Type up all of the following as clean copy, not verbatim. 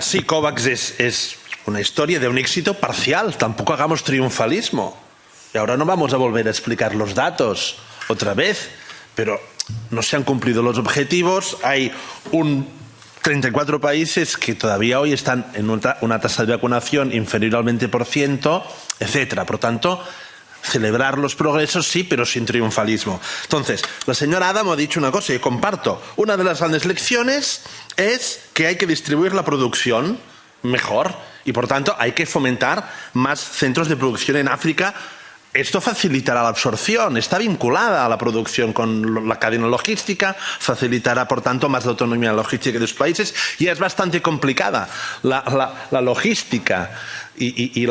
Sí, COVAX es una historia de un éxito parcial. Tampoco hagamos triunfalismo. Y ahora no vamos a volver a explicar los datos otra vez, pero no se han cumplido los objetivos. Hay 34 países que todavía hoy están en una tasa de vacunación inferior al 20%, etcétera. Por tanto, celebrar los progresos sí, pero sin triunfalismo. Entonces, la señora Adamo ha dicho una cosa y comparto. Una de las grandes lecciones es que hay que distribuir la producción mejor y, por tanto, hay que fomentar más centros de producción en África. Esto facilitará la absorción, está vinculada a la producción con la cadena logística, facilitará, por tanto, más la autonomía logística de los países y es bastante complicada la logística y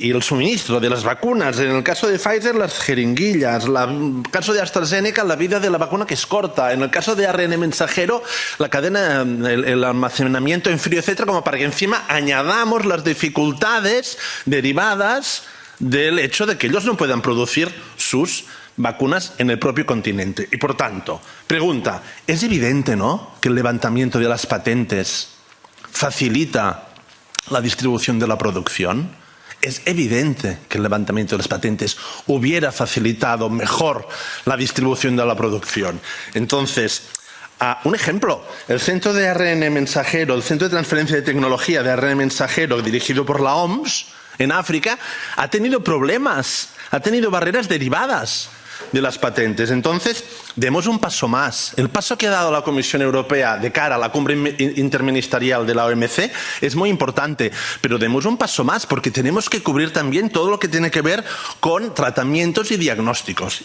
el suministro de las vacunas. En el caso de Pfizer, las jeringuillas. En el caso de AstraZeneca, la vida de la vacuna que es corta. En el caso de ARN mensajero, la cadena, el almacenamiento en frío, etcétera, como para que encima añadamos las dificultades derivadas del hecho de que ellos no puedan producir sus vacunas en el propio continente. Y por tanto, pregunta, es evidente, ¿no?, que el levantamiento de las patentes facilita la distribución de la producción. Es evidente que el levantamiento de las patentes hubiera facilitado mejor la distribución de la producción. Entonces, un ejemplo, el Centro de ARN Mensajero, el Centro de Transferencia de Tecnología de ARN Mensajero, dirigido por la OMS, en África, ha tenido problemas, ha tenido barreras derivadas de las patentes. Entonces, demos un paso más. El paso que ha dado la Comisión Europea de cara a la cumbre interministerial de la OMC es muy importante, pero demos un paso más porque tenemos que cubrir también todo lo que tiene que ver con tratamientos y diagnósticos.